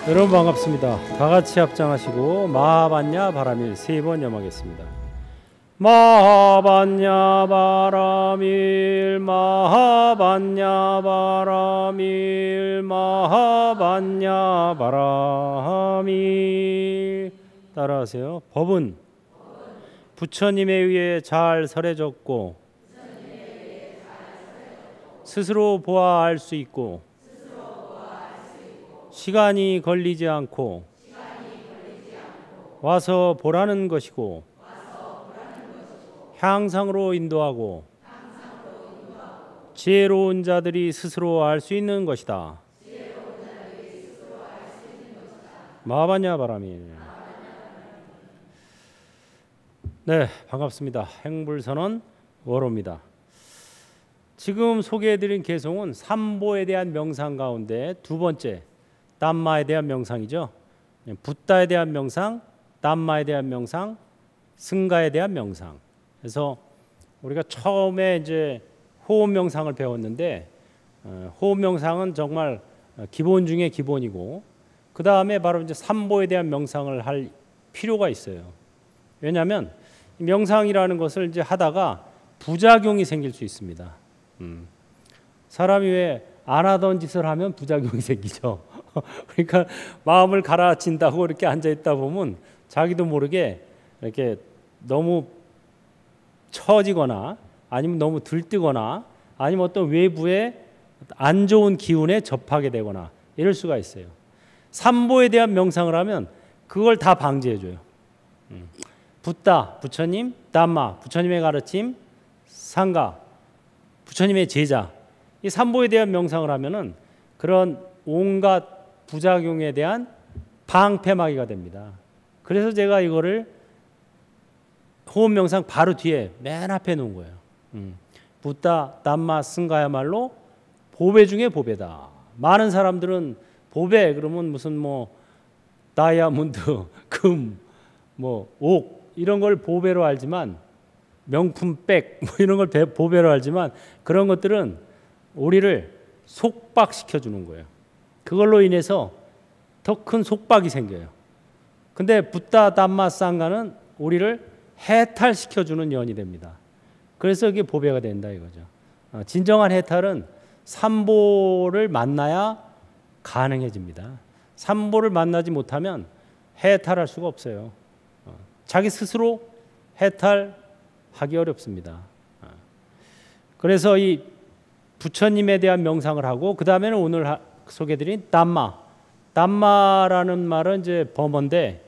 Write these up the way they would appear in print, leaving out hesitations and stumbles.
여러분 반갑습니다. 다 같이 합장하시고 마하반야 바라밀 3번 염하겠습니다. 마하반야 바라밀 마하반야 바라밀 마하반야 바라밀. 따라하세요. 법은 부처님에 의해 잘 설해졌고 스스로 보아 알 수 있고 시간이 걸리지 않고 와서 보라는 것이고 향상으로 인도하고 지혜로운 자들이 스스로 알 수 있는 것이다. 마하반야 바라밀. 네, 반갑습니다. 행불선언 월호입니다. 지금 소개해드린 개송은 삼보에 대한 명상 가운데 두 번째 담마에 대한 명상이죠. 붓다에 대한 명상, 담마에 대한 명상, 승가에 대한 명상. 그래서 우리가 처음에 이제 호흡 명상을 배웠는데 호흡 명상은 정말 기본 중에 기본이고 그 다음에 바로 이제 삼보에 대한 명상을 할 필요가 있어요. 왜냐하면 명상이라는 것을 이제 하다가 부작용이 생길 수 있습니다. 사람이 왜 안 하던 짓을 하면 부작용이 생기죠. 그러니까 마음을 가라앉힌다고 이렇게 앉아 있다 보면 자기도 모르게 이렇게 너무 처지거나 아니면 너무 들뜨거나 아니면 어떤 외부의 안 좋은 기운에 접하게 되거나 이럴 수가 있어요. 삼보에 대한 명상을 하면 그걸 다 방지해줘요. 붓다, 부처님, 담마, 부처님의 가르침, 상가, 부처님의 제자. 이 삼보에 대한 명상을 하면은 그런 온갖 부작용에 대한 방패막이가 됩니다. 그래서 제가 이거를 호흡 명상 바로 뒤에 맨 앞에 놓은 거예요. 붓다, 담마, 승가야말로 보배 중에 보배다. 많은 사람들은 보배 그러면 무슨 뭐 다이아몬드, 금, 뭐 옥 이런 걸 보배로 알지만 명품 백 뭐 이런 걸 보배로 알지만 그런 것들은 우리를 속박시켜 주는 거예요. 그걸로 인해서 더 큰 속박이 생겨요. 근데 붓다, 담마, 상가는 우리를 해탈시켜 주는 연이 됩니다. 그래서 이게 보배가 된다 이거죠. 진정한 해탈은 삼보를 만나야 가능해집니다. 삼보를 만나지 못하면 해탈할 수가 없어요. 자기 스스로 해탈하기 어렵습니다. 그래서 이 부처님에 대한 명상을 하고 그 다음에는 오늘 소개드린 담마. 담마라는 말은 이제 범어인데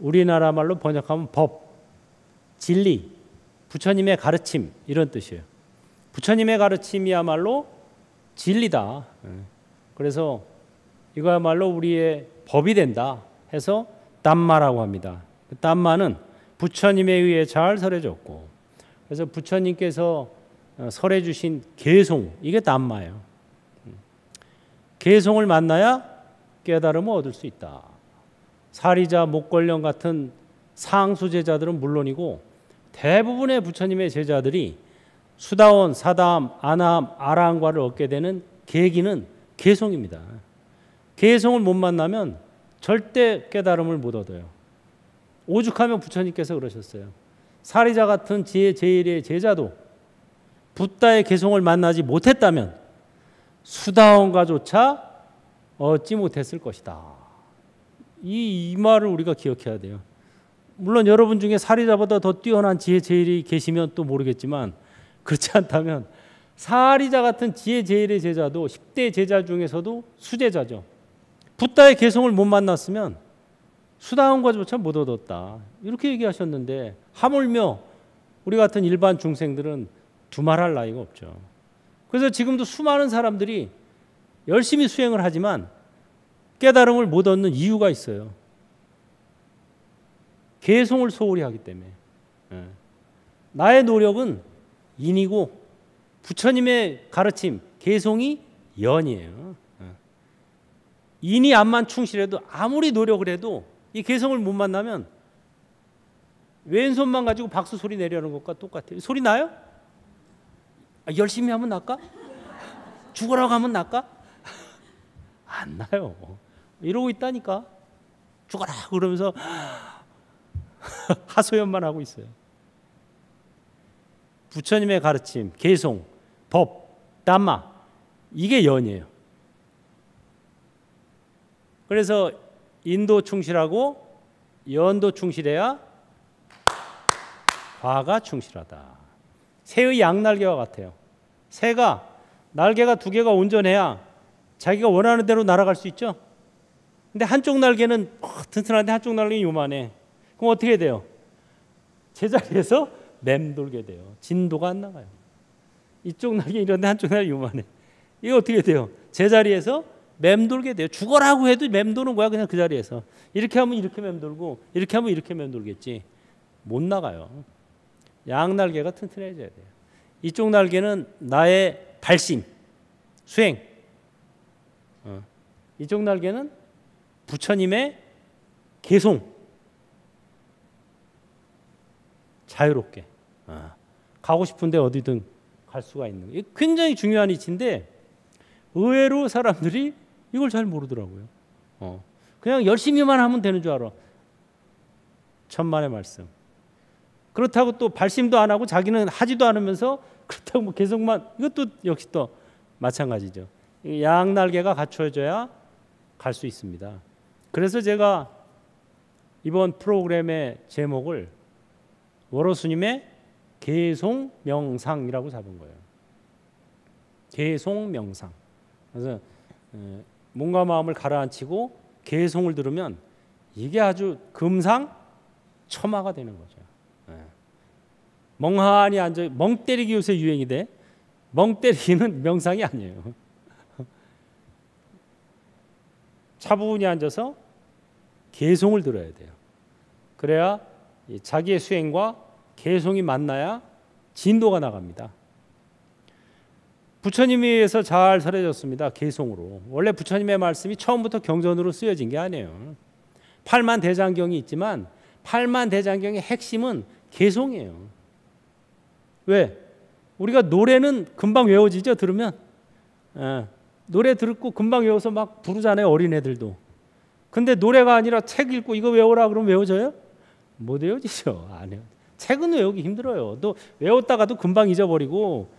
우리나라 말로 번역하면 법, 진리, 부처님의 가르침 이런 뜻이에요. 부처님의 가르침이야말로 진리다. 그래서 이거야말로 우리의 법이 된다 해서 담마라고 합니다. 담마는 부처님에 의해 잘 설해졌고 그래서 부처님께서 설해 주신 개송 이게 담마예요. 개송을 만나야 깨달음을 얻을 수 있다. 사리자, 목걸령 같은 상수 제자들은 물론이고 대부분의 부처님의 제자들이 수다원, 사다함, 아나함, 아라함과를 얻게 되는 계기는 개송입니다. 개송을 못 만나면 절대 깨달음을 못 얻어요. 오죽하면 부처님께서 그러셨어요. 사리자 같은 지혜 제일의 제자도 붓다의 개송을 만나지 못했다면 수다원과조차 얻지 못했을 것이다. 이 말을 우리가 기억해야 돼요. 물론 여러분 중에 사리자보다 더 뛰어난 지혜 제일이 계시면 또 모르겠지만 그렇지 않다면 사리자 같은 지혜 제일의 제자도 10대 제자 중에서도 수제자죠. 붓다의 개송을 못 만났으면 수다원과조차 못 얻었다. 이렇게 얘기하셨는데 하물며 우리 같은 일반 중생들은 두말할 나위가 없죠. 그래서 지금도 수많은 사람들이 열심히 수행을 하지만 깨달음을 못 얻는 이유가 있어요. 개송을 소홀히 하기 때문에. 나의 노력은 인이고 부처님의 가르침, 개송이 연이에요. 인이 암만 충실해도 아무리 노력을 해도 이 개성을 못 만나면 왼손만 가지고 박수 소리 내려는 것과 똑같아요. 소리 나요? 열심히 하면 날까? 죽으라고 하면 날까? 안 나요. 이러고 있다니까. 죽어라 그러면서 하소연만 하고 있어요. 부처님의 가르침, 개송, 법, 담마 이게 연이에요. 그래서 인도 충실하고 연도 충실해야 과가 충실하다. 새의 양날개와 같아요. 새가 날개가 두 개가 온전해야 자기가 원하는 대로 날아갈 수 있죠. 근데 한쪽 날개는 튼튼한데 한쪽 날개는 요만해. 그럼 어떻게 돼요? 제자리에서 맴돌게 돼요. 진도가 안 나가요. 이쪽 날개 이런데 한쪽 날개 요만해. 이거 어떻게 돼요? 제자리에서 맴돌게 돼요. 죽어라고 해도 맴도는 거야. 그냥 그 자리에서. 이렇게 하면 이렇게 맴돌고 이렇게 하면 이렇게 맴돌겠지. 못 나가요. 양날개가 튼튼해져야 돼요. 이쪽 날개는 나의 발심, 수행. 이쪽 날개는 부처님의 개송. 자유롭게. 가고 싶은데 어디든 갈 수가 있는. 이게 굉장히 중요한 이치인데 의외로 사람들이 이걸 잘 모르더라고요. 그냥 열심히만 하면 되는 줄 알아. 천만의 말씀. 그렇다고 또 발심도 안 하고 자기는 하지도 않으면서 그렇다고 뭐 개성만, 이것도 역시 또 마찬가지죠. 양날개가 갖춰져야 갈 수 있습니다. 그래서 제가 이번 프로그램의 제목을 월호스님의 개송명상이라고 잡은 거예요. 개송명상. 그래서 몸과 마음을 가라앉히고 개송을 들으면 이게 아주 금상첨화가 되는 거죠. 멍하니 앉아, 멍 때리기 요새 유행이 돼. 멍 때리기는 명상이 아니에요. 차분히 앉아서 개송을 들어야 돼요. 그래야 자기의 수행과 개송이 만나야 진도가 나갑니다. 부처님에 의해서 잘 설해졌습니다. 개송으로. 원래 부처님의 말씀이 처음부터 경전으로 쓰여진 게 아니에요. 팔만대장경이 있지만 팔만대장경의 핵심은 개송이에요. 왜? 우리가 노래는 금방 외워지죠. 들으면 노래 듣고 금방 외워서 막 부르잖아요. 어린애들도. 근데 노래가 아니라 책 읽고 이거 외워라 그러면 외워져요? 못 외워지죠. 안 해요. 책은 외우기 힘들어요. 또 외웠다가도 금방 잊어버리고.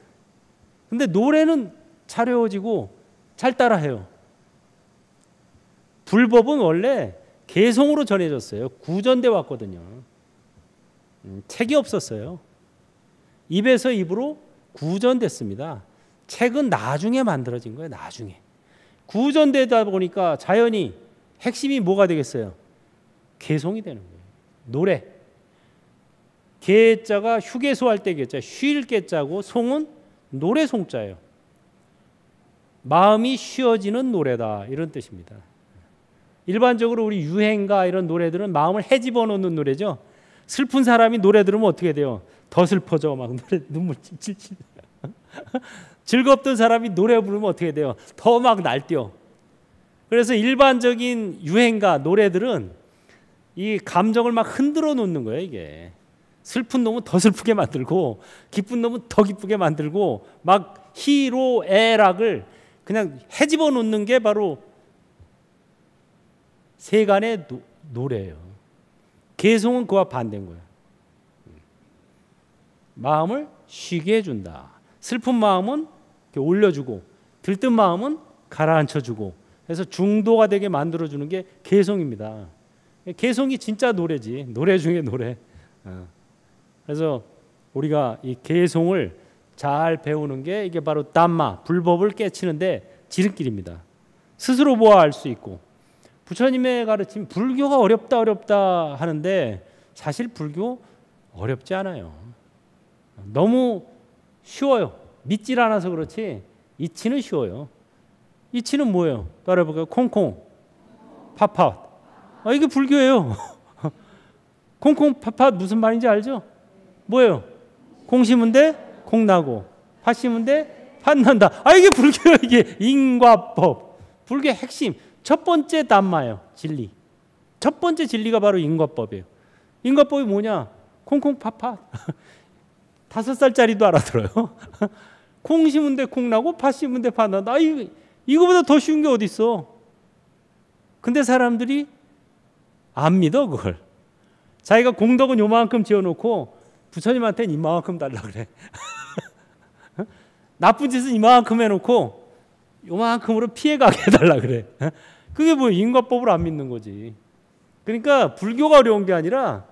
근데 노래는 잘 외워지고 잘 따라해요. 불법은 원래 개송으로 전해졌어요. 구전돼 왔거든요. 책이 없었어요. 입에서 입으로 구전됐습니다. 책은 나중에 만들어진 거예요. 나중에. 구전되다 보니까 자연히 핵심이 뭐가 되겠어요? 개송이 되는 거예요. 노래. 개자가 휴게소 할 때 개자, 쉴 개자고 송은 노래 송자예요. 마음이 쉬어지는 노래다 이런 뜻입니다. 일반적으로 우리 유행가 이런 노래들은 마음을 헤집어 놓는 노래죠. 슬픈 사람이 노래 들으면 어떻게 돼요? 더 슬퍼져. 막 노래 눈물 찔찔찔. 즐겁던 사람이 노래 부르면 어떻게 돼요? 더 막 날뛰어. 그래서 일반적인 유행가 노래들은 이 감정을 막 흔들어 놓는 거예요. 이게 슬픈 놈은 더 슬프게 만들고 기쁜 놈은 더 기쁘게 만들고 막 희로애락을 그냥 헤집어 놓는 게 바로 세간의 노래예요. 개송은 그와 반대인 거예요. 마음을 쉬게 해준다. 슬픈 마음은 올려주고 들뜬 마음은 가라앉혀주고 그래서 중도가 되게 만들어주는 게 개송입니다. 개송이 진짜 노래지. 노래 중에 노래. 그래서 우리가 이 개송을 잘 배우는 게 이게 바로 담마, 불법을 깨치는데 지름길입니다. 스스로 보아 알 수 있고 부처님의 가르침 불교가 어렵다 하는데 사실 불교 어렵지 않아요. 너무 쉬워요. 믿질 않아서 그렇지 이치는 쉬워요. 이치는 뭐예요? 따라해볼까요? 콩콩, 팥팥. 이게 불교예요. 콩콩, 팥팥 무슨 말인지 알죠? 뭐예요? 콩 심은 데 콩 나고 팥 심은 데 팥 난다. 이게 불교예요. 이게 인과법. 불교의 핵심. 첫 번째 담마예요. 진리. 첫 번째 진리가 바로 인과법이에요. 인과법이 뭐냐? 콩콩, 팥팥. 5살짜리도 알아들어요. 콩 심은 데 콩 나고 팥 심은 데 팥 난다. 이거보다 더 쉬운 게 어디 있어? 근데 사람들이 안 믿어 그걸. 자기가 공덕은 요만큼 지어놓고 부처님한테는 이만큼 달라 그래. 나쁜 짓은 이만큼 해놓고 요만큼으로 피해가게 해달라 그래. 그게 뭐 인과법을 안 믿는 거지. 그러니까 불교가 어려운 게 아니라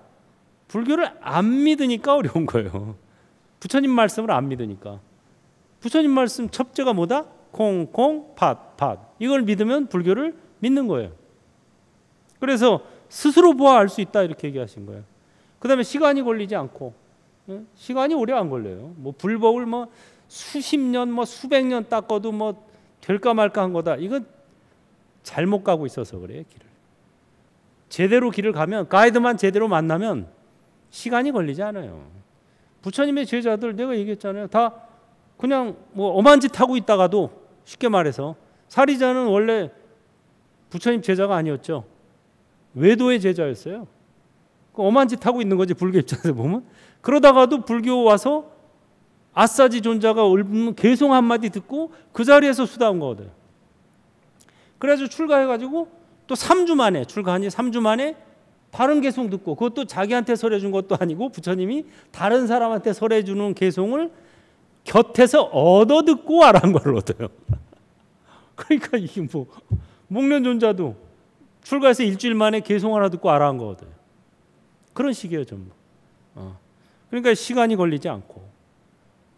불교를 안 믿으니까 어려운 거예요. 부처님 말씀을 안 믿으니까. 부처님 말씀 첫째가 뭐다? 콩콩 팥팥. 이걸 믿으면 불교를 믿는 거예요. 그래서 스스로 보아 알 수 있다 이렇게 얘기하신 거예요. 그 다음에 시간이 걸리지 않고, 시간이 오래 안 걸려요. 뭐 불법을 뭐 수십 년, 뭐 수백 년 닦아도 뭐 될까 말까 한 거다. 이건 잘못 가고 있어서 그래요. 길을 제대로 길을 가면, 가이드만 제대로 만나면 시간이 걸리지 않아요. 부처님의 제자들 내가 얘기했잖아요. 다 그냥 뭐 엄한 짓 하고 있다가도, 쉽게 말해서 사리자는 원래 부처님 제자가 아니었죠. 외도의 제자였어요. 엄한 짓 하고 있는 거지, 불교 입장에서 보면. 그러다가도 불교 와서 아싸지 존자가 읊는 개송 한마디 듣고 그 자리에서 수다한 거거든. 그래가지고 출가해가지고 또 3주 만에, 출가한 지 3주 만에 다른 개송 듣고, 그것도 자기한테 설해준 것도 아니고 부처님이 다른 사람한테 설해주는 개송을 곁에서 얻어 듣고 알아한 걸 얻어요. 그러니까 이게 뭐 목련존자도 출가해서 일주일 만에 개송 하나 듣고 알아한 거거든. 그런 식이에요 전부. 그러니까 시간이 걸리지 않고.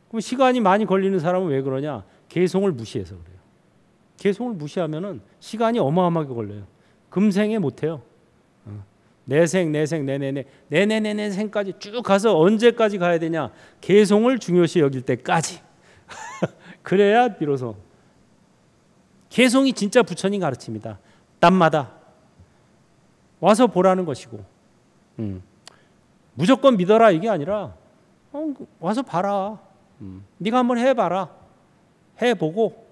그럼 시간이 많이 걸리는 사람은 왜 그러냐? 개송을 무시해서 그래요. 개송을 무시하면은 시간이 어마어마하게 걸려요. 금생에 못해요. 내생, 내생까지 쭉 가서 언제까지 가야 되냐? 개송을 중요시 여길 때까지. 그래야 비로소. 개송이 진짜 부처님 가르칩니다. 땀마다 와서 보라는 것이고, 무조건 믿어라 이게 아니라 와서 봐라. 네가 한번 해봐라. 해보고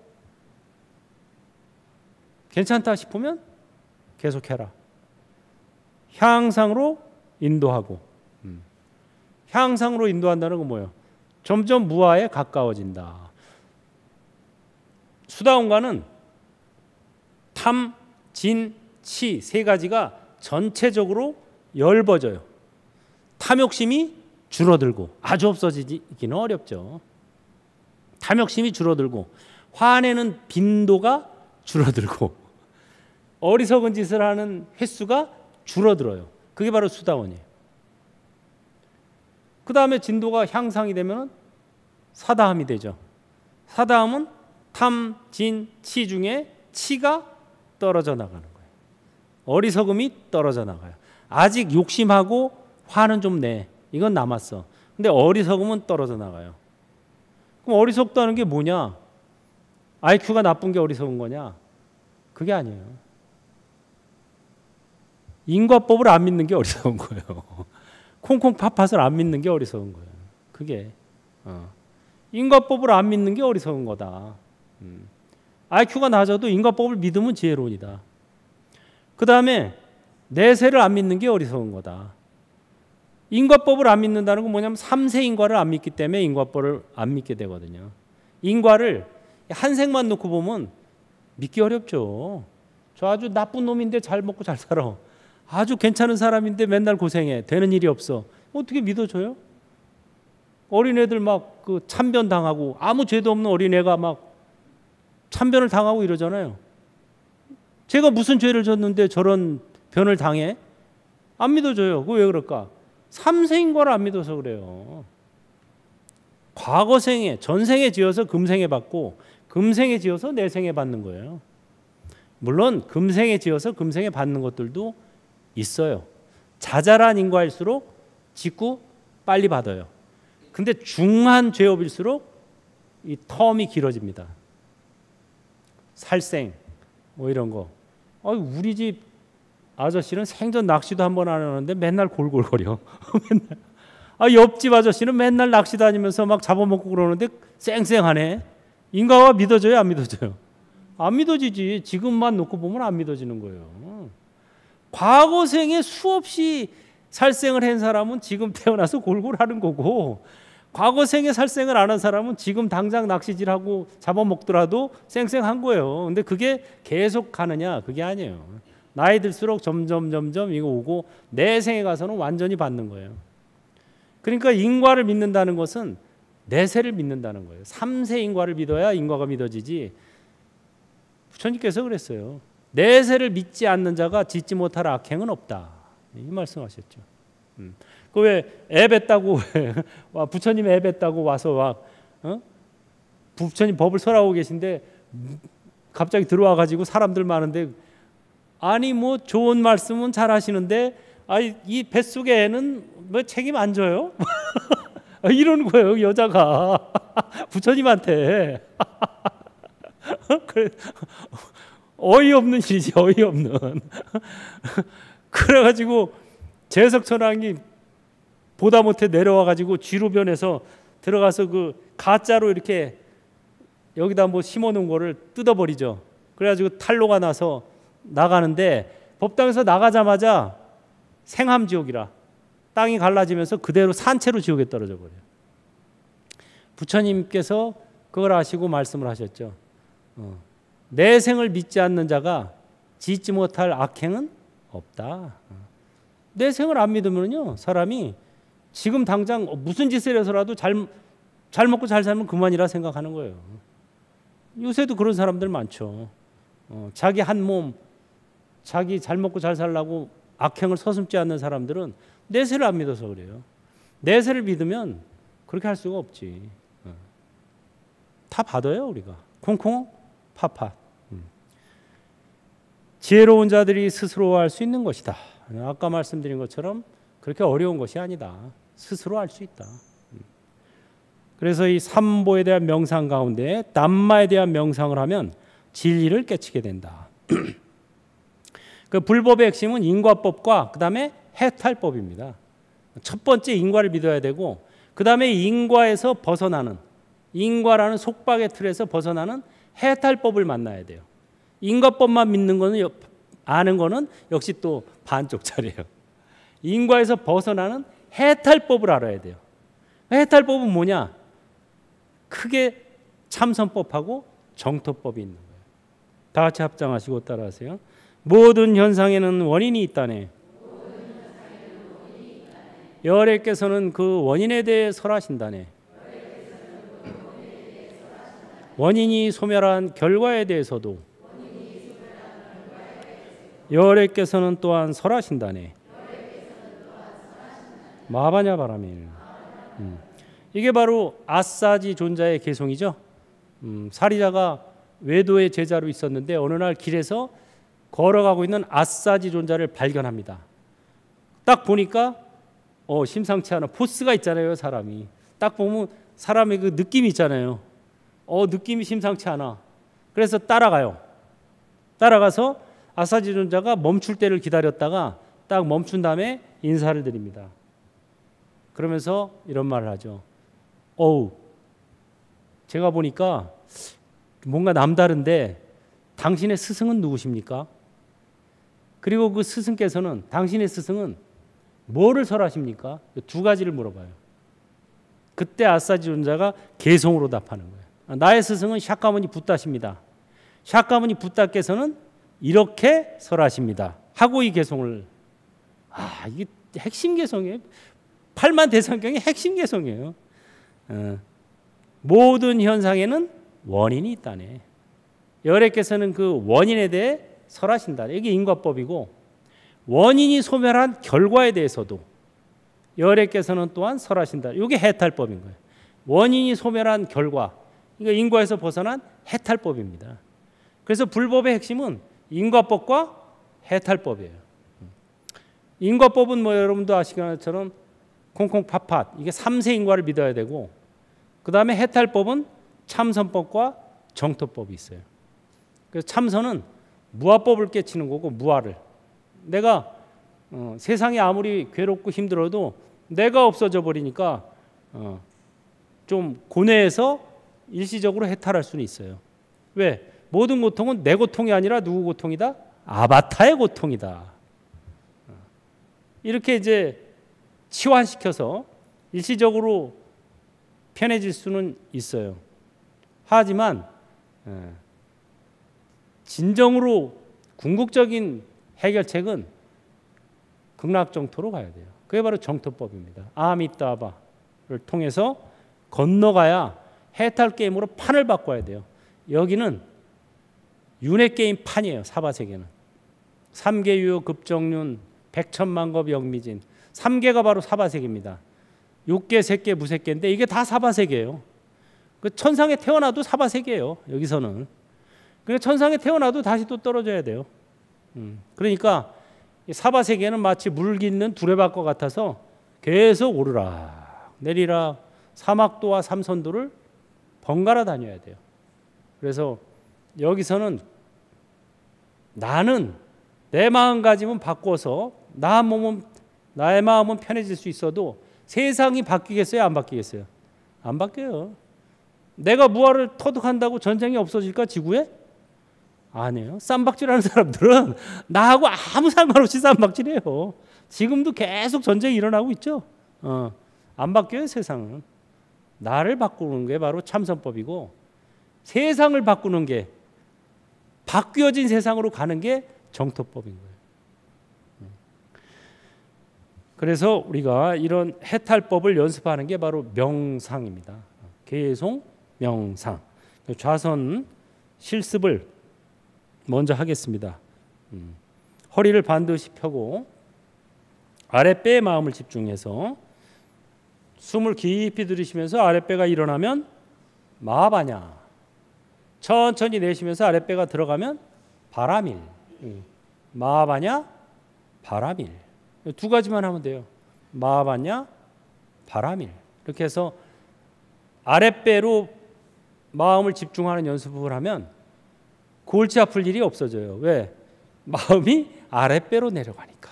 괜찮다 싶으면 계속해라. 향상으로 인도하고. 향상으로 인도한다는 건 뭐예요? 점점 무아에 가까워진다. 수다원가는 탐, 진, 치 세 가지가 전체적으로 엷어져요. 탐욕심이 줄어들고, 아주 없어지기는 어렵죠. 탐욕심이 줄어들고, 화내는 빈도가 줄어들고, 어리석은 짓을 하는 횟수가 줄어들어요. 그게 바로 수다원이에요. 그 다음에 진도가 향상이 되면 사다함이 되죠. 사다함은 탐, 진, 치 중에 치가 떨어져 나가는 거예요. 어리석음이 떨어져 나가요. 아직 욕심하고 화는 좀 내. 이건 남았어. 근데 어리석음은 떨어져 나가요. 그럼 어리석다는 게 뭐냐? IQ가 나쁜 게 어리석은 거냐? 그게 아니에요. 인과법을 안 믿는 게 어리석은 거예요. 콩콩 팥팥을 안 믿는 게 어리석은 거예요. 그게 인과법을 안 믿는 게 어리석은 거다. IQ가 낮아도 인과법을 믿으면 지혜로운이다. 그 다음에 내세를 안 믿는 게 어리석은 거다. 인과법을 안 믿는다는 건 뭐냐면 삼세 인과를 안 믿기 때문에 인과법을 안 믿게 되거든요. 인과를 한 생만 놓고 보면 믿기 어렵죠. 저 아주 나쁜 놈인데 잘 먹고 잘 살아. 아주 괜찮은 사람인데 맨날 고생해. 되는 일이 없어. 어떻게 믿어줘요? 어린애들 막 그 참변 당하고, 아무 죄도 없는 어린애가 막 참변을 당하고 이러잖아요. 제가 무슨 죄를 졌는데 저런 변을 당해? 안 믿어줘요. 그거 왜 그럴까? 삼세인 걸 안 믿어서 그래요. 과거생에, 전생에 지어서 금생에 받고, 금생에 지어서 내생에 받는 거예요. 물론 금생에 지어서 금생에 받는 것들도 있어요. 자잘한 인과일수록 직구 빨리 받아요. 근데 중한 죄업일수록 이 텀이 길어집니다. 살생 뭐 이런 거. 우리 집 아저씨는 생전 낚시도 한 번 안 하는데 맨날 골골거려. 맨날. 옆집 아저씨는 맨날 낚시 다니면서 막 잡아먹고 그러는데 쌩쌩하네. 인과가 믿어져요, 안 믿어져요? 안 믿어지지. 지금만 놓고 보면 안 믿어지는 거예요. 과거생에 수없이 살생을 한 사람은 지금 태어나서 골골하는 거고, 과거생에 살생을 안 한 사람은 지금 당장 낚시질하고 잡아먹더라도 쌩쌩한 거예요. 근데 그게 계속 가느냐? 그게 아니에요. 나이 들수록 점점 이거 오고 내생에 가서는 완전히 받는 거예요. 그러니까 인과를 믿는다는 것은 내세를 믿는다는 거예요. 3세 인과를 믿어야 인과가 믿어지지. 부처님께서 그랬어요. 내세를 믿지 않는 자가 짓지 못할 악행은 없다. 이 말씀하셨죠. 그 왜 애뱉다고 부처님 애뱉다고 와서 막 부처님 법을 설하고 계신데 갑자기 들어와 가지고 사람들 많은데 아니 뭐 좋은 말씀은 잘 하시는데 이 뱃속에 애는 뭐 책임 안 져요? 이러는 거예요 여자가 부처님한테. 그래, 어이없는 일이지 어이없는. 그래가지고 재석천왕이 보다 못해 내려와가지고 뒤로 변해서 들어가서 그 가짜로 이렇게 여기다 뭐 심어놓은 거를 뜯어버리죠. 그래가지고 탄로가 나서 나가는데 법당에서 나가자마자 생함지옥이라 땅이 갈라지면서 그대로 산채로 지옥에 떨어져 버려요. 부처님께서 그걸 아시고 말씀을 하셨죠. 내생을 믿지 않는 자가 짓지 못할 악행은 없다. 내생을 안 믿으면요 사람이 지금 당장 무슨 짓을 해서라도 잘 먹고 잘 살면 그만이라 생각하는 거예요. 요새도 그런 사람들 많죠. 자기 한 몸, 자기 잘 먹고 잘 살라고 악행을 서슴지 않는 사람들은 내세를 안 믿어서 그래요. 내세를 믿으면 그렇게 할 수가 없지. 다 받아요 우리가. 콩콩 팥팥. 지혜로운 자들이 스스로 할 수 있는 것이다. 아까 말씀드린 것처럼 그렇게 어려운 것이 아니다. 스스로 할 수 있다. 그래서 이 삼보에 대한 명상 가운데 담마에 대한 명상을 하면 진리를 깨치게 된다. 그 불법의 핵심은 인과법과 그 다음에 해탈법입니다. 첫 번째 인과를 믿어야 되고 그 다음에 인과에서 벗어나는 인과라는 속박의 틀에서 벗어나는 해탈법을 만나야 돼요. 인과법만 믿는 거는 아는 거는 역시 또 반쪽짜리예요. 인과에서 벗어나는 해탈법을 알아야 돼요. 해탈법은 뭐냐? 크게 참선법하고 정토법이 있는 거예요. 다 같이 합장하시고 따라하세요. 모든 현상에는 원인이 있다네. 여래께서는 그 원인에 대해 설하신다네. 원인이 소멸한 결과에 대해서도 여래께서는 또한 설하신다네. 마바냐 바라밀. 이게 바로 아싸지 존자의 개성이죠. 사리자가 외도의 제자로 있었는데 어느 날 길에서 걸어가고 있는 아싸지 존자를 발견합니다. 딱 보니까 심상치 않아. 포스가 있잖아요 사람이. 딱 보면 사람의 그 느낌이 있잖아요. 느낌이 심상치 않아. 그래서 따라가요. 따라가서 아싸지 존자가 멈출 때를 기다렸다가 딱 멈춘 다음에 인사를 드립니다. 그러면서 이런 말을 하죠. 제가 보니까 뭔가 남다른데 당신의 스승은 누구십니까? 그리고 그 스승께서는 당신의 스승은 뭐를 설하십니까? 두 가지를 물어봐요. 그때 아싸지 존자가 개성으로 답하는 거예요. 나의 스승은 샤카무니 붓다십니다. 샤카무니 붓다께서는 이렇게 설하십니다. 하고 이 개성을 이게 핵심 개성이에요. 팔만 대상경의 핵심 개성이에요. 모든 현상에는 원인이 있다네. 여래께서는 그 원인에 대해 설하신다. 이게 인과법이고 원인이 소멸한 결과에 대해서도 여래께서는 또한 설하신다. 이게 해탈법인 거예요. 원인이 소멸한 결과, 이거 인과에서 벗어난 해탈법입니다. 그래서 불법의 핵심은 인과법과 해탈법이에요. 인과법은 뭐 여러분도 아시는 것처럼 콩콩 팥팥 이게 3세 인과를 믿어야 되고 그 다음에 해탈법은 참선법과 정토법이 있어요. 그래서 참선은 무아법을 깨치는 거고 무아를 내가 세상이 아무리 괴롭고 힘들어도 내가 없어져 버리니까 좀 고뇌해서 일시적으로 해탈할 수는 있어요. 왜? 모든 고통은 내 고통이 아니라 누구 고통이다? 아바타의 고통이다. 이렇게 이제 치환시켜서 일시적으로 편해질 수는 있어요. 하지만 진정으로 궁극적인 해결책은 극락정토로 가야 돼요. 그게 바로 정토법입니다. 아미따바를 통해서 건너가야 해탈 게임으로 판을 바꿔야 돼요. 여기는 윤회 게임 판이에요. 사바세계는 3계 유효 급정륜 백천만겁 영미진 3계가 바로 사바세계입니다. 6계, 세계, 무색계인데 이게 다 사바세계예요. 그 천상에 태어나도 사바세계예요. 여기서는. 그러니까 천상에 태어나도 다시 또 떨어져야 돼요. 그러니까 사바세계는 마치 물 깃는 두레박과 같아서 계속 오르락 내리락 사막도와 삼선도를 번갈아 다녀야 돼요. 그래서 여기서는 나는 내 마음가짐은 바꿔서 나의 마음은 편해질 수 있어도 세상이 바뀌겠어요? 안 바뀌겠어요? 안 바뀌어요. 내가 무화를 터득한다고 전쟁이 없어질까 지구에? 아니에요. 쌈박질하는 사람들은 나하고 아무 상관없이 쌈박질해요. 지금도 계속 전쟁이 일어나고 있죠. 안 바뀌어요. 세상은. 나를 바꾸는 게 바로 참선법이고 세상을 바꾸는 게 바뀌어진 세상으로 가는 게 정토법인 거예요. 그래서 우리가 이런 해탈법을 연습하는 게 바로 명상입니다. 계속 명상. 좌선 실습을 먼저 하겠습니다. 허리를 반드시 펴고 아랫배에 마음을 집중해서 숨을 깊이 들이쉬면서 아랫배가 일어나면 마하바냐. 천천히 내쉬면서 아랫배가 들어가면 바라밀. 마하바냐 바라밀. 두 가지만 하면 돼요. 마하바냐 바라밀. 이렇게 해서 아랫배로 마음을 집중하는 연습을 하면 골치 아플 일이 없어져요. 왜? 마음이 아랫배로 내려가니까.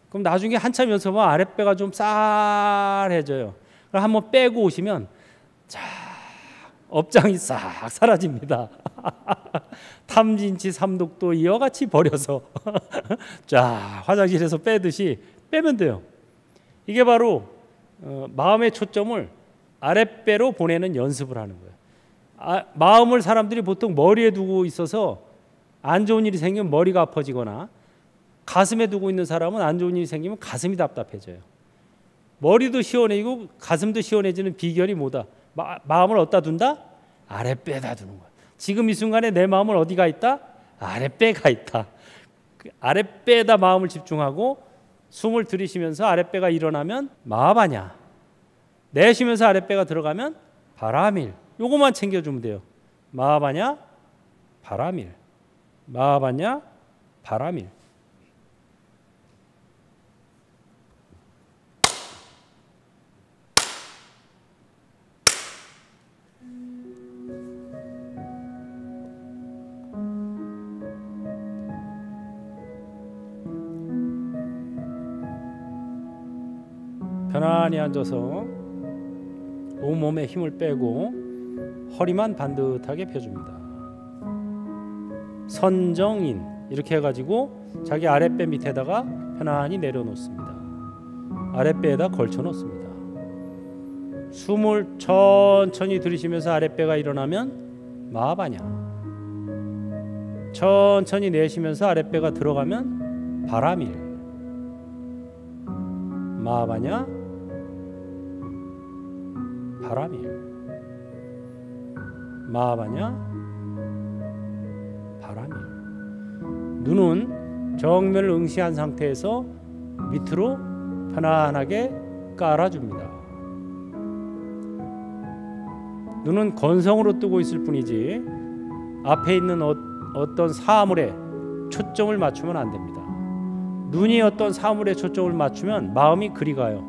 그럼 나중에 한참 연습하면 아랫배가 좀 쌀해져요. 그럼 한번 빼고 오시면 자 업장이 싹 사라집니다. 탐진치 삼독도 이어같이 버려서 자 화장실에서 빼듯이 빼면 돼요. 이게 바로 마음의 초점을 아랫배로 보내는 연습을 하는 거예요. 마음을 사람들이 보통 머리에 두고 있어서 안 좋은 일이 생기면 머리가 아파지거나 가슴에 두고 있는 사람은 안 좋은 일이 생기면 가슴이 답답해져요. 머리도 시원해지고 가슴도 시원해지는 비결이 뭐다? 마음을 어디다 둔다? 아랫배에다 두는 거야. 지금 이 순간에 내 마음은 어디가 있다? 아랫배가 있다. 아랫배에다 마음을 집중하고 숨을 들이쉬면서 아랫배가 일어나면 마하바냐. 내쉬면서 아랫배가 들어가면 바라밀. 요것만 챙겨주면 돼요. 마하바냐 바라밀. 마하바냐 바라밀. 편안히 앉아서 온몸에 힘을 빼고 허리만 반듯하게 펴줍니다. 선정인 이렇게 해가지고 자기 아랫배 밑에다가 편안히 내려놓습니다. 아랫배에다 걸쳐 놓습니다. 숨을 천천히 들이쉬면서 아랫배가 일어나면 마하바냐. 천천히 내쉬면서 아랫배가 들어가면 바라밀. 마하바냐 바라밀. 마하바냐 바라밀. 눈은 정면을 응시한 상태에서 밑으로 편안하게 깔아줍니다. 눈은 건성으로 뜨고 있을 뿐이지 앞에 있는 어떤 사물에 초점을 맞추면 안 됩니다. 눈이 어떤 사물에 초점을 맞추면 마음이 그리 가요.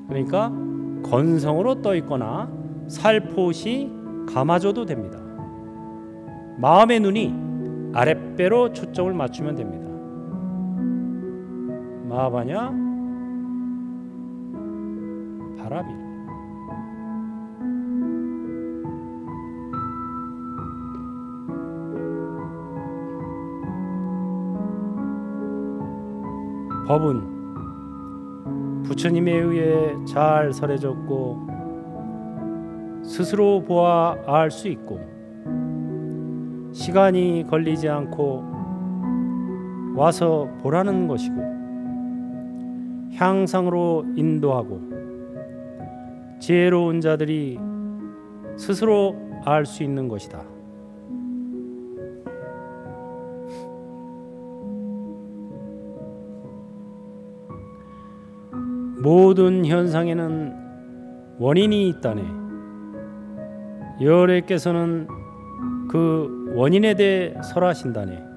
그러니까 건성으로 떠 있거나 살포시 감아줘도 됩니다. 마음의 눈이 아랫배로 초점을 맞추면 됩니다. 마하바냐 바라밀. 법은 부처님에 의해 잘 설해졌고 스스로 보아 알 수 있고 시간이 걸리지 않고 와서 보라는 것이고 향상으로 인도하고 지혜로운 자들이 스스로 알 수 있는 것이다. 모든 현상에는 원인이 있다네. 여호와께서는 그 원인에 대해 설하신다네.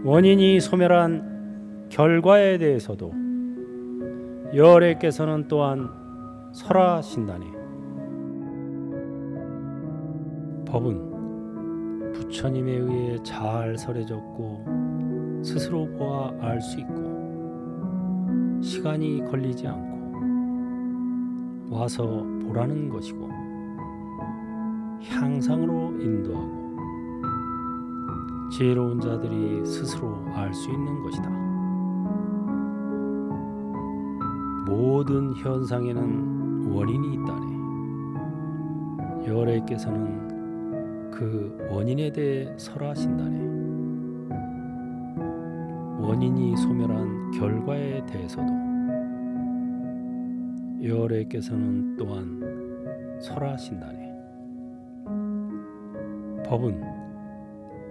원인이 소멸한 결과에 대해서도 여호와께서는 또한 설하신다네. 법은 부처님에 의해 잘 설해졌고 스스로 보아 알 수 있고 시간이 걸리지 않고 와서 보라는 것이고 향상으로 인도하고 지혜로운 자들이 스스로 알 수 있는 것이다. 모든 현상에는 원인이 있다네. 여호와께서는 그 원인에 대해 설하신다네. 원인이 소멸한 결과에 대해서도 여호와께서는 또한 설하신다네. 법은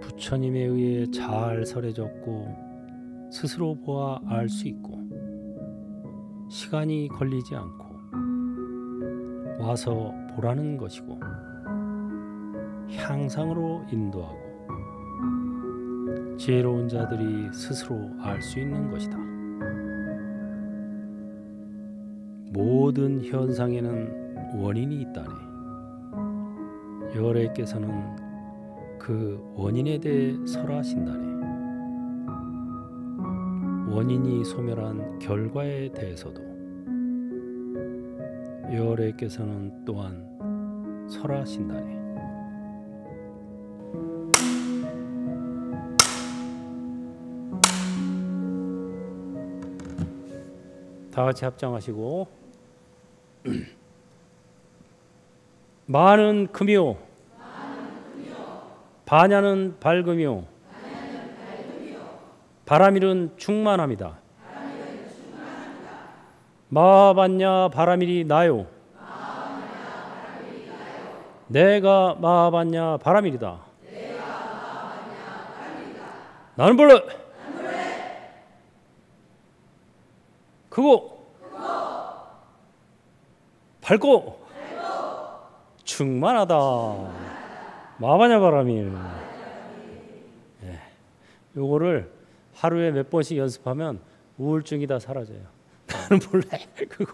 부처님에 의해 잘 설해졌고 스스로 보아 알 수 있고 시간이 걸리지 않고 와서 보라는 것이고 향상으로 인도하고 지혜로운 자들이 스스로 알 수 있는 것이다. 모든 현상에는 원인이 있다네. 여호와께서는 그 원인에 대해 설하신다네. 원인이 소멸한 결과에 대해서도 여호와께서는 또한 설하신다네. 다 같이 합장하시고 마는 금이요 반야는 밝음이요 바라밀은 충만합니다. 마하반야 바라밀이 나요. 내가 마하반야 바라밀이다. 나는 본래 크고 밝고 충만하다. 마하반야 바라밀. 요거를 하루에 몇 번씩 연습하면 우울증이 다 사라져요. 나는 본래 크고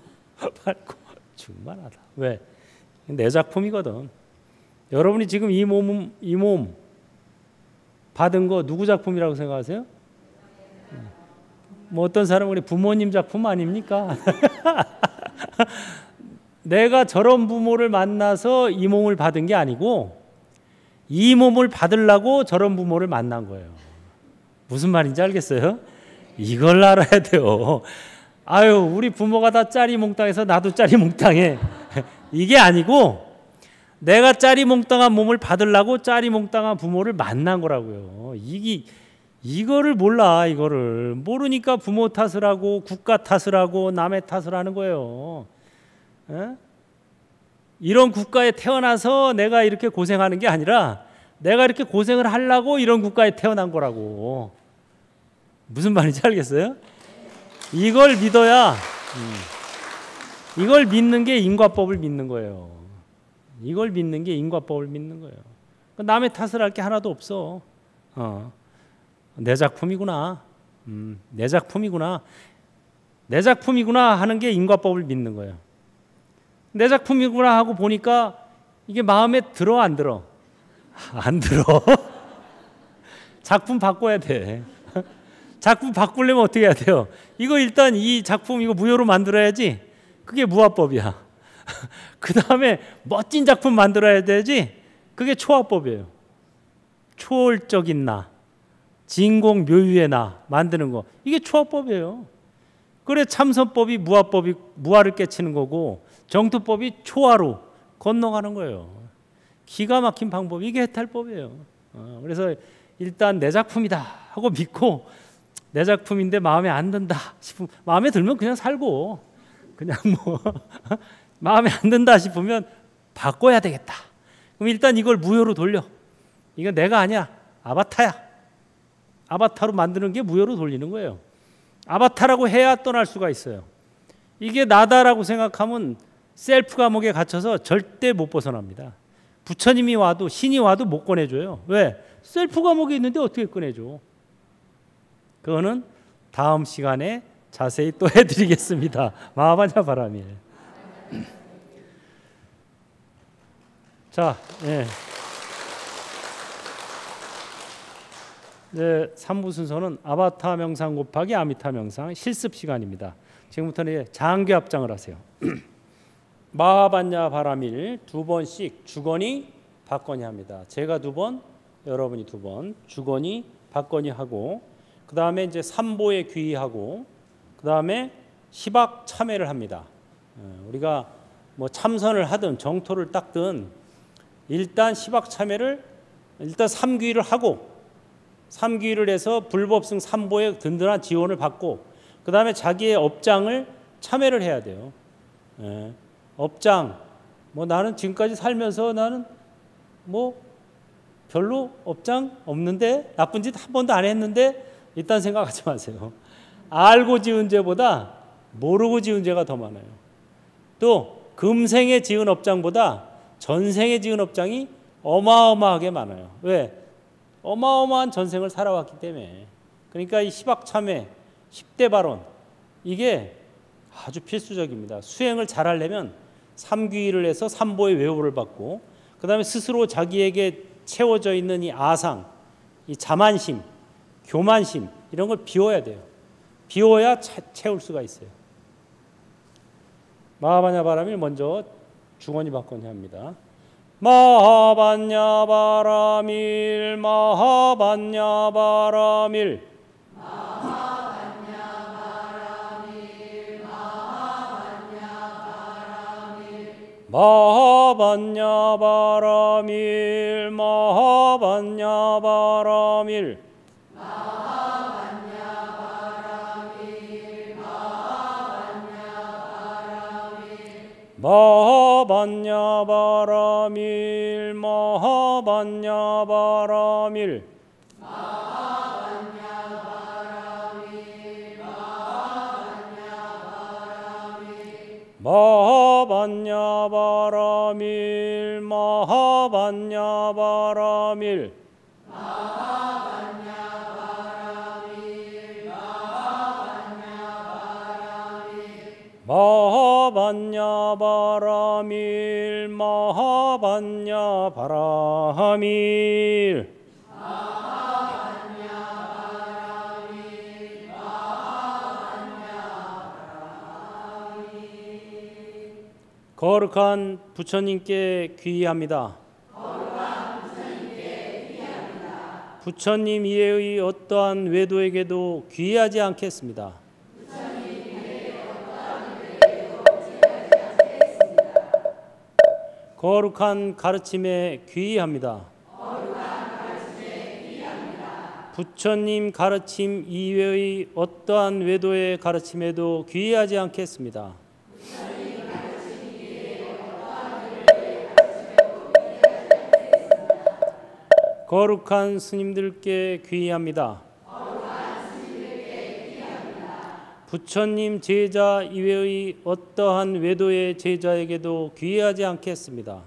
밝고 충만하다. 왜? 내 작품이거든. 여러분이 지금 이 몸 받은 거 누구 작품이라고 생각하세요? 뭐 어떤 사람은 우리 부모님 작품 아닙니까? 내가 저런 부모를 만나서 이 몸을 받은 게 아니고 이 몸을 받으려고 저런 부모를 만난 거예요. 무슨 말인지 알겠어요? 이걸 알아야 돼요. 아유, 우리 부모가 다 짜리몽땅해서 나도 짜리몽땅해. 이게 아니고 내가 짜리몽땅한 몸을 받으려고 짜리몽땅한 부모를 만난 거라고요. 이거를 몰라. 이거를 모르니까 부모 탓을 하고 국가 탓을 하고 남의 탓을 하는 거예요. 에? 이런 국가에 태어나서 내가 이렇게 고생하는 게 아니라 내가 이렇게 고생을 하려고 이런 국가에 태어난 거라고. 무슨 말인지 알겠어요? 이걸 믿어야 이걸 믿는 게 인과법을 믿는 거예요. 이걸 믿는 게 인과법을 믿는 거예요. 남의 탓을 할 게 하나도 없어. 내 작품이구나. 내 작품이구나. 내 작품이구나 하는 게 인과법을 믿는 거예요. 내 작품이구나 하고 보니까 이게 마음에 들어 안 들어? 안 들어. 작품 바꿔야 돼. 작품 바꾸려면 어떻게 해야 돼요? 이거 일단 이 작품 이거 무효로 만들어야지. 그게 무화법이야. 그 다음에 멋진 작품 만들어야 되지. 그게 초화법이에요. 초월적인 나, 진공 묘유의 나 만드는 거. 이게 초화법이에요. 그래 참선법이 무화법이 무화를 깨치는 거고 정투법이 초화로 건너가는 거예요. 기가 막힌 방법. 이게 해탈법이에요. 그래서 일단 내 작품이다 하고 믿고 내 작품인데 마음에 안 든다 싶으면 마음에 들면 그냥 살고 그냥 뭐 마음에 안 든다 싶으면 바꿔야 되겠다. 그럼 일단 이걸 무효로 돌려. 이건 내가 아니야. 아바타야. 아바타로 만드는 게 무효로 돌리는 거예요. 아바타라고 해야 떠날 수가 있어요. 이게 나다라고 생각하면 셀프 감옥에 갇혀서 절대 못 벗어납니다. 부처님이 와도 신이 와도 못 꺼내줘요. 왜? 셀프 감옥에 있는데 어떻게 꺼내줘? 그거는 다음 시간에 자세히 또 해드리겠습니다. 마하바냐 바라밀. 자, 예. 네, 3부 순서는 아바타 명상 곱하기 아미타 명상 실습 시간입니다. 지금부터는 장교 합장을 하세요. 마하바냐 바라밀 2번씩 주거니 받거니 합니다. 제가 2번, 여러분이 2번, 주거니 받거니 하고 그 다음에 이제 3보에 귀의하고 그 다음에 시박 참회를 합니다. 우리가 뭐 참선을 하든 정토를 닦든 일단 시박 참회를 일단 3귀의를 하고 3귀의를 해서 불법승 3보의 든든한 지원을 받고 그 다음에 자기의 업장을 참회를 해야 돼요. 업장 뭐 나는 지금까지 살면서 나는 뭐 별로 업장 없는데 나쁜 짓 한 번도 안 했는데 일단 생각하지 마세요. 알고 지은 죄보다 모르고 지은 죄가 더 많아요. 또 금생에 지은 업장보다 전생에 지은 업장이 어마어마하게 많아요. 왜? 어마어마한 전생을 살아왔기 때문에. 그러니까 이 시박참회, 10대 발언 이게 아주 필수적입니다. 수행을 잘하려면 3귀의를 해서 3보의 외호를 받고 그 다음에 스스로 자기에게 채워져 있는 이 아상, 이 자만심, 교만심 이런 걸 비워야 돼요. 비워야 채울 수가 있어요. 마하바냐 바라밀 먼저 주거니 받거니 합니다. 마하바냐 바라밀 마하바냐 바라밀 마하바냐 바라밀 마하바냐 바라밀 마하바냐 바라밀 마하바냐 바라밀 마하바냐 바라밀 마하바냐 바라밀 마하바냐 바라밀 마하바냐 바라밀 거룩한 부처님께 귀의합니다. 부처님 이외의 어떠한 외도에게도 귀의하지 않겠습니다. 거룩한 가르침에 귀의합니다. 부처님 가르침 이외의 어떠한 외도의 가르침에도 귀의하지 않겠습니다. 거룩한 스님들께 귀의합니다. 부처님 제자 이외의 어떠한 외도의 제자에게도 귀의하지 않겠습니다.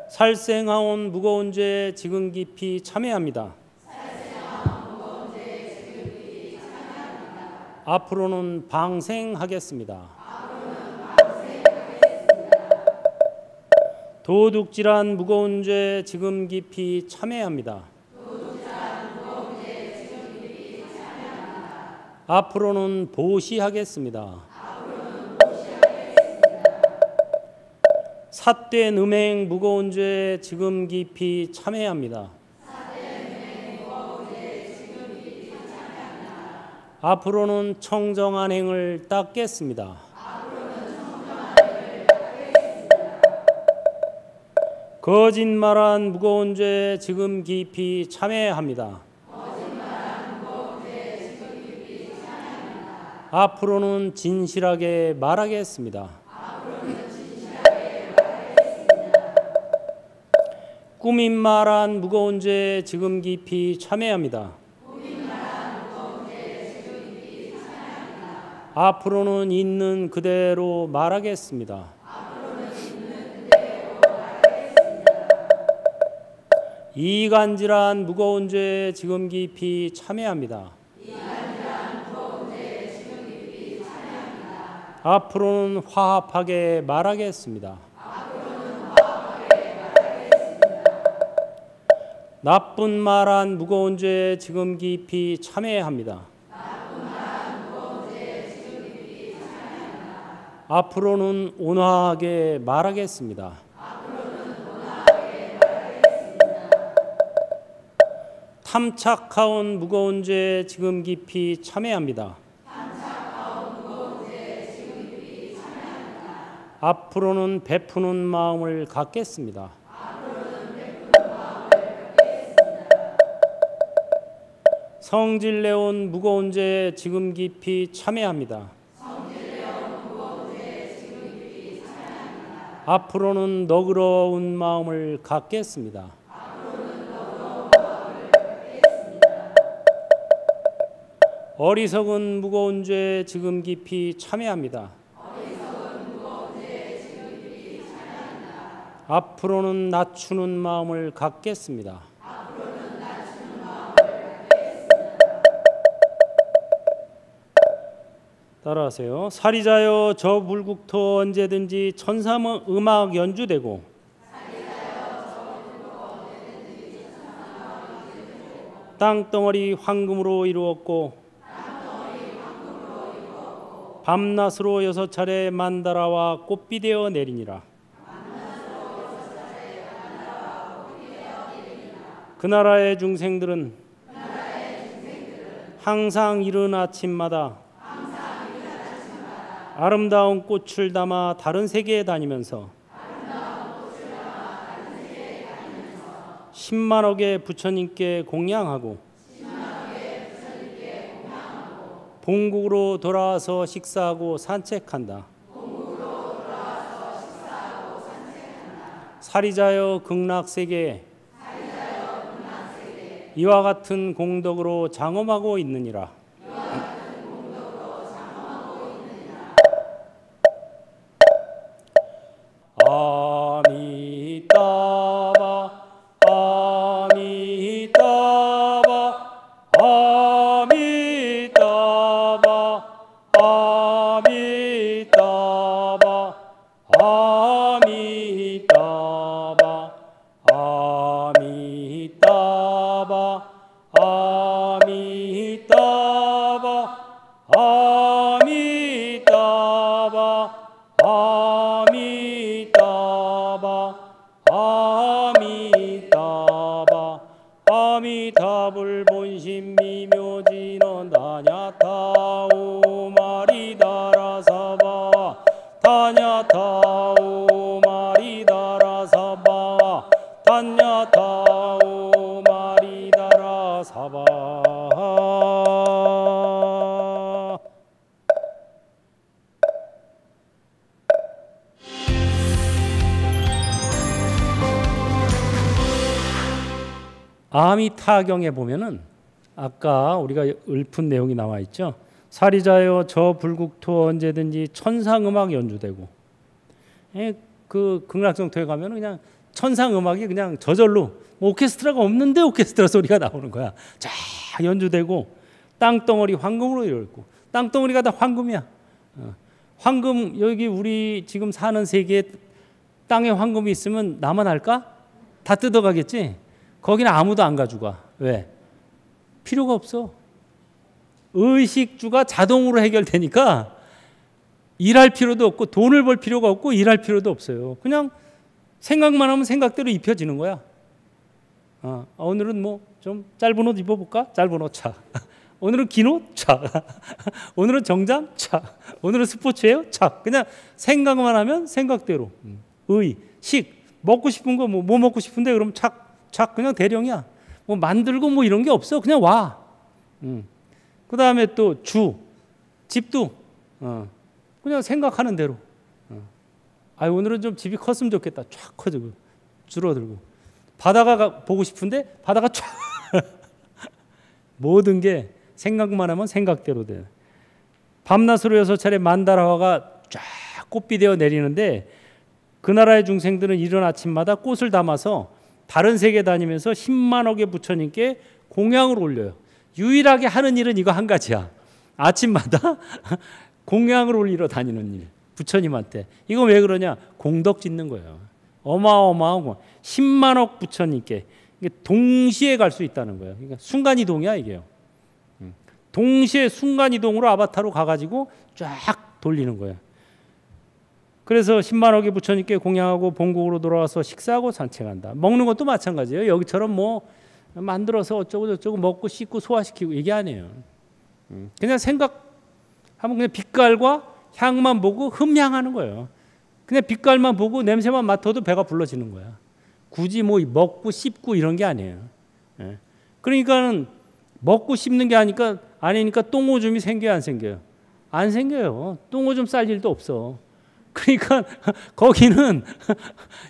살생하온 무거운 죄 지금 깊이 참회합니다. 앞으로는 방생하겠습니다. 도둑질한 무거운 죄 지금 깊이 참회합니다. 앞으로는 보시하겠습니다. 삿된 음행 무거운 죄 지금 깊이 참회합니다. 앞으로는 청정한 행을 닦겠습니다. 거짓말한 무거운 죄 지금 깊이 참회합니다. 앞으로는 진실하게 말하겠습니다. 꾸민 말한 무거운 죄 지금 깊이 참회합니다. 앞으로는 있는 그대로 말하겠습니다. 이간질한 무거운 죄 지금 깊이 참회합니다. 앞으로는 화합하게 말하겠습니다. 나쁜 말한 무거운 죄 지금 깊이 참회합니다. 앞으로는 온화하게 말하겠습니다. 탐착하온 무거운 죄 지금 깊이 참회합니다. 앞으로는 베푸는 마음을 갖겠습니다. 성질내온 무거운 죄 지금 깊이 참회합니다. 앞으로는 너그러운 마음을 갖겠습니다. 어리석은 무거운 죄 지금 깊이 참회합니다. 앞으로는 낮추는 마음을 갖겠습니다. 따라하세요. 사리자여 저 불국토 언제든지 천사음악 연주되고 땅덩어리 황금으로 이루었고 밤낮으로 6차례 만다라와 꽃비 되어 내리니라. 그 나라의 중생들은 항상 이른 아침마다 아름다운 꽃을 담아 다른 세계에 다니면서 10만억의 부처님께 공양하고 본국으로 돌아와서 식사하고 산책한다. 사리자여 극락세계에 이와 같은 공덕으로 장엄하고 있느니라. 아미따바 아미따바 아미따바 아미따바 아미따바 아미따바 아미따바 아미따바 아미따바 아미타불 본심 미묘지는 다냐타오 마리다라사바 다냐타오 마리다라사바 다냐타오 마리다라사바. 아미타경에 보면은 아까 우리가 읊은 내용이 나와 있죠. 사리자여 저 불국토 언제든지 천상음악 연주되고, 그 극락성토에 가면은 그냥 천상음악이 그냥 저절로 오케스트라가 없는데 오케스트라 소리가 나오는 거야. 쫙 연주되고 땅덩어리 황금으로 이루어있고, 땅덩어리가 다 황금이야. 황금, 여기 우리 지금 사는 세계에 땅에 황금이 있으면 나만 알까? 다 뜯어가겠지. 거기는 아무도 안 가져가. 왜? 필요가 없어. 의식주가 자동으로 해결되니까 일할 필요도 없고 돈을 벌 필요가 없고 일할 필요도 없어요. 그냥 생각만 하면 생각대로 입혀지는 거야. 오늘은 뭐 좀 짧은 옷 입어볼까? 짧은 옷 차. 오늘은 긴 옷 차. 오늘은 정장 차. 오늘은 스포츠예요 차. 그냥 생각만 하면 생각대로. 의식 먹고 싶은 거 뭐 먹고 싶은데 그럼 착 그냥 대령이야. 뭐 만들고 뭐 이런 게 없어. 그냥 와. 그 다음에 또 집도 그냥 생각하는 대로. 오늘은 좀 집이 컸으면 좋겠다. 쫙 커지고 줄어들고. 바다가 보고 싶은데 바다가 쫙. 모든 게 생각만 하면 생각대로 돼. 밤낮으로 6차례 만다라화가 쫙 꽃비 되어 내리는데 그 나라의 중생들은 이른 아침마다 꽃을 담아서 다른 세계 다니면서 10만억의 부처님께 공양을 올려요. 유일하게 하는 일은 이거 한 가지야. 아침마다 공양을 올리러 다니는 일. 부처님한테. 이건 왜 그러냐? 공덕 짓는 거예요. 어마어마한 거. 10만억 부처님께 동시에 갈 수 있다는 거예요. 그러니까 순간이동이야 이게요. 동시에 순간이동으로 아바타로 가가지고 쫙 돌리는 거예요. 그래서 10만억의 부처님께 공양하고 본국으로 돌아와서 식사하고 산책한다. 먹는 것도 마찬가지예요. 여기처럼 뭐 만들어서 어쩌고 저쩌고 먹고 씻고 소화시키고 이게 아니에요. 그냥 생각하면 그냥 빛깔과 향만 보고 흠향하는 거예요. 그냥 빛깔만 보고 냄새만 맡아도 배가 불러지는 거야. 굳이 뭐 먹고 씹고 이런 게 아니에요. 그러니까는 먹고 씹는 게 아니니까 똥오줌이 생겨요, 안 생겨요? 안 생겨요. 똥오줌 쌀 일도 없어. 그러니까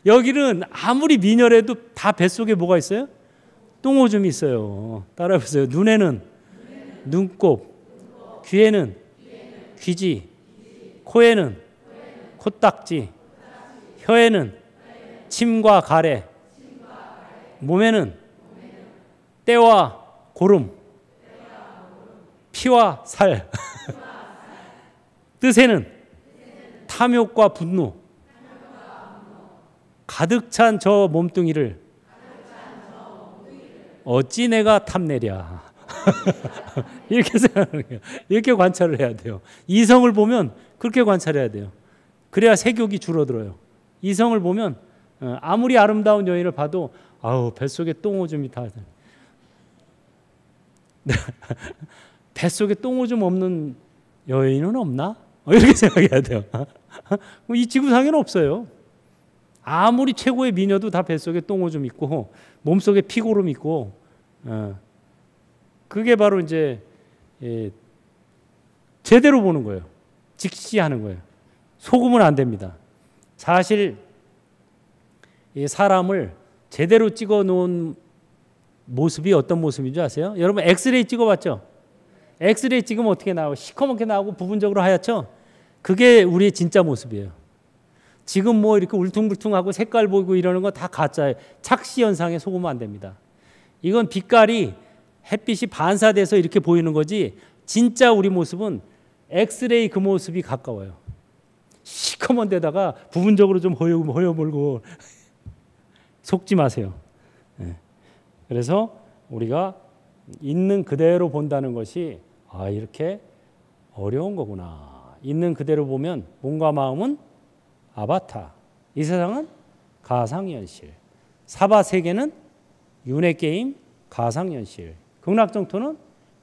여기는 아무리 미녀래도 다 뱃속에 뭐가 있어요? 똥오줌이 있어요. 따라해보세요. 눈에는 눈곱, 귀에는 귀지, 코에는 코딱지, 혀에는 침과 가래, 몸에는 때와 고름, 피와 살, 뜻에는 탐욕과 분노, 가득 찬 저 몸뚱이를 어찌 내가 탐내랴. 이렇게 생각하는 거예요. 이렇게 관찰을 해야 돼요. 이성을 보면 그렇게 관찰해야 돼요. 그래야 색욕이 줄어들어요. 이성을 보면 아무리 아름다운 여인을 봐도 뱃속에 똥오줌이 다. 뱃속에 똥오줌 없는 여인은 없나? 이렇게 생각해야 돼요. 이 지구상에는 없어요. 아무리 최고의 미녀도 다 뱃속에 똥오줌 있고 몸속에 피고름 있고 그게 바로 이제 제대로 보는 거예요. 직시하는 거예요. 속으면 안 됩니다. 사실 이 사람을 제대로 찍어 놓은 모습이 어떤 모습인지 아세요? 여러분 엑스레이 찍어봤죠? 엑스레이 찍으면 어떻게 나오고 시커멓게 나오고 부분적으로 하얗죠? 그게 우리의 진짜 모습이에요. 지금 뭐 이렇게 울퉁불퉁하고 색깔 보이고 이러는 거 다 가짜예요. 착시 현상에 속으면 안 됩니다. 이건 빛깔이 햇빛이 반사돼서 이렇게 보이는 거지 진짜 우리 모습은 엑스레이 그 모습이 가까워요. 시커먼 데다가 부분적으로 좀 허여멀고 속지 마세요. 그래서 우리가 있는 그대로 본다는 것이 이렇게 어려운 거구나. 있는 그대로 보면 몸과 마음은 아바타, 이 세상은 가상현실, 사바세계는 윤회게임 가상현실, 극락정토는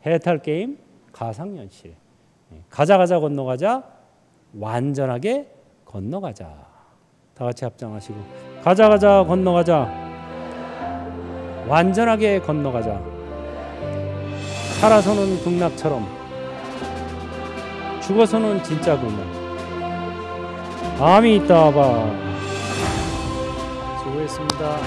해탈게임 가상현실. 가자 건너가자, 완전하게 건너가자. 다 같이 합장하시고 가자 건너가자, 완전하게 건너가자. 살아서는 극락처럼, 죽어서는 진짜 극락. 아미타바. 수고했습니다.